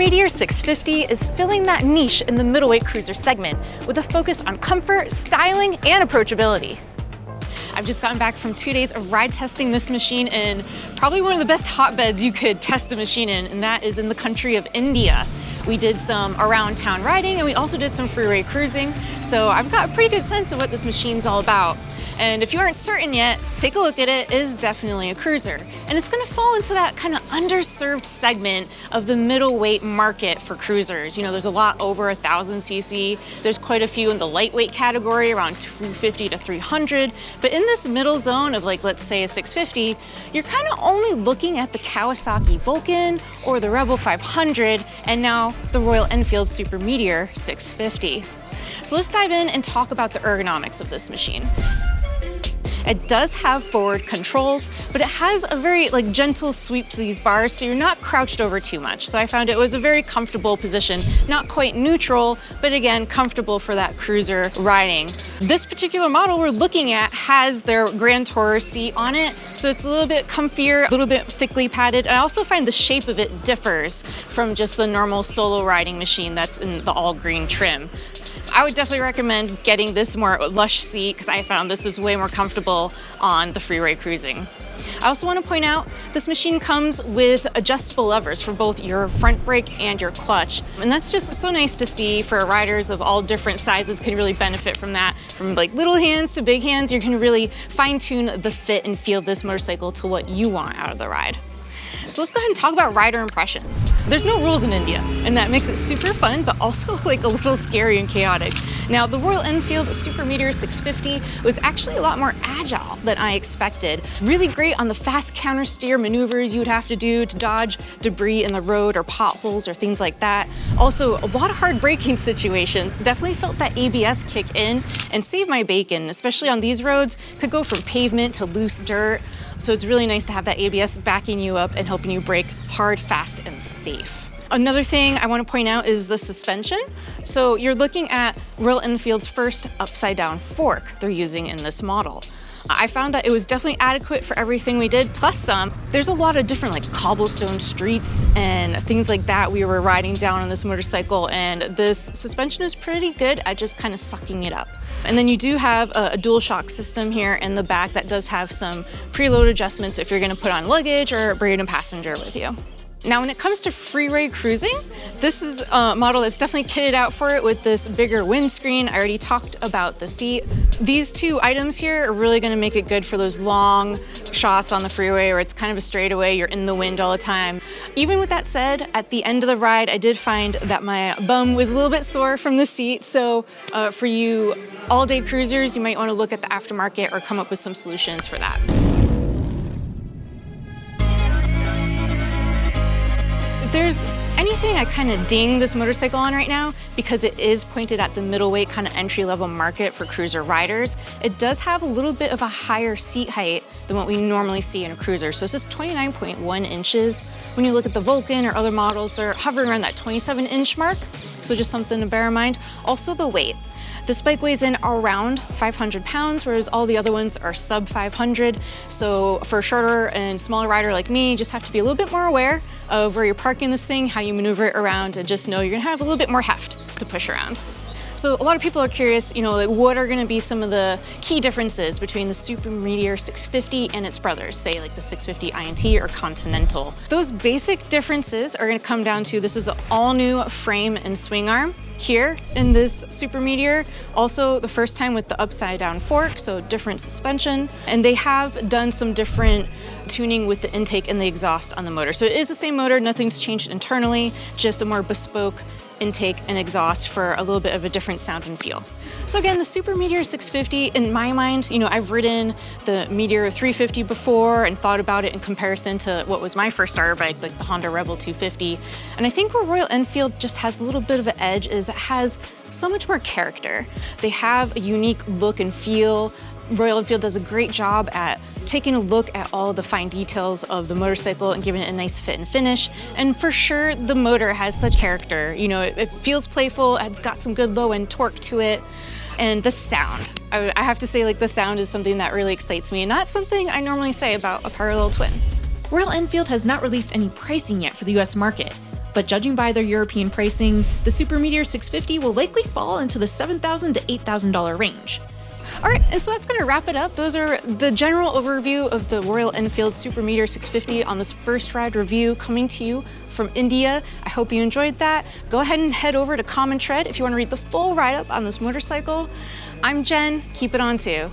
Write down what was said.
Meteor 650 is filling that niche in the middleweight cruiser segment with a focus on comfort, styling, and approachability. I've just gotten back from 2 days of ride testing this machine in probably one of the best hotbeds you could test a machine in, and that is in the country of India. We did some around town riding and we also did some freeway cruising, so I've got a pretty good sense of what this machine's all about. And if you aren't certain yet, take a look at it. It is definitely a cruiser. And it's gonna fall into that kind of underserved segment of the middleweight market for cruisers. You know, there's a lot over 1,000 cc. There's quite a few in the lightweight category, around 250 to 300. But in this middle zone of, like, let's say a 650, you're kind of only looking at the Kawasaki Vulcan or the Rebel 500, and now the Royal Enfield Super Meteor 650. So let's dive in and talk about the ergonomics of this machine. It does have forward controls, but it has a very gentle sweep to these bars, so you're not crouched over too much. So I found it was a very comfortable position, not quite neutral, but again, comfortable for that cruiser riding. This particular model we're looking at has their Grand Tourer seat on it, so it's a little bit comfier, a little bit thickly padded. I also find the shape of it differs from just the normal solo riding machine that's in the all green trim. I would definitely recommend getting this more lush seat because I found this is way more comfortable on the freeway cruising. I also want to point out this machine comes with adjustable levers for both your front brake and your clutch. And that's just so nice to see for riders of all different sizes can really benefit from that. From little hands to big hands, you can really fine tune the fit and feel of this motorcycle to what you want out of the ride. So let's go ahead and talk about rider impressions. There's no rules in India, and that makes it super fun, but also a little scary and chaotic. Now, the Royal Enfield Super Meteor 650 was actually a lot more agile than I expected. Really great on the fast counter steer maneuvers you would have to do to dodge debris in the road or potholes or things like that. Also, a lot of hard braking situations. Definitely felt that ABS kick in and save my bacon, especially on these roads. Could go from pavement to loose dirt. So it's really nice to have that ABS backing you up and helping you brake hard, fast, and safe. Another thing I want to point out is the suspension. So you're looking at Royal Enfield's first upside down fork they're using in this model. I found that it was definitely adequate for everything we did, plus some. There's a lot of different cobblestone streets and things like that we were riding down on this motorcycle, and this suspension is pretty good at just kind of sucking it up. And then you do have a dual shock system here in the back that does have some preload adjustments if you're going to put on luggage or bring a passenger with you. Now, when it comes to freeway cruising, this is a model that's definitely kitted out for it with this bigger windscreen. I already talked about the seat. These two items here are really going to make it good for those long shots on the freeway where it's kind of a straightaway, you're in the wind all the time. Even with that said, at the end of the ride, I did find that my bum was a little bit sore from the seat. So for you all-day cruisers, you might want to look at the aftermarket or come up with some solutions for that. If there's anything I kind of ding this motorcycle on right now, because it is pointed at the middleweight kind of entry-level market for cruiser riders, it does have a little bit of a higher seat height than what we normally see in a cruiser. So this is 29.1 inches. When you look at the Vulcan or other models, they're hovering around that 27-inch mark. So just something to bear in mind. Also the weight. This bike weighs in around 500 pounds, whereas all the other ones are sub 500. So for a shorter and smaller rider like me, you just have to be a little bit more aware of where you're parking this thing, how you maneuver it around, and just know you're gonna have a little bit more heft to push around. So a lot of people are curious, what are gonna be some of the key differences between the Super Meteor 650 and its brothers, say the 650 INT or Continental. Those basic differences are gonna come down to, this is an all new frame and swing arm. Here in this Super Meteor, also the first time with the upside down fork, so different suspension. And they have done some different tuning with the intake and the exhaust on the motor. So it is the same motor, nothing's changed internally, just a more bespoke intake and exhaust for a little bit of a different sound and feel. So again, the Super Meteor 650, in my mind, I've ridden the Meteor 350 before and thought about it in comparison to what was my first starter bike, like the Honda Rebel 250. And I think where Royal Enfield just has a little bit of an edge is it has so much more character. They have a unique look and feel. Royal Enfield does a great job at taking a look at all the fine details of the motorcycle and giving it a nice fit and finish. And for sure, the motor has such character. It feels playful, it's got some good low-end torque to it. And the sound. I have to say, the sound is something that really excites me, and not something I normally say about a parallel twin. Royal Enfield has not released any pricing yet for the US market, but judging by their European pricing, the Super Meteor 650 will likely fall into the $7,000 to $8,000 range. All right, and so that's gonna wrap it up. Those are the general overview of the Royal Enfield Super Meteor 650 on this first ride review coming to you from India. I hope you enjoyed that. Go ahead and head over to Common Tread if you wanna read the full write-up on this motorcycle. I'm Jen, keep it on 2.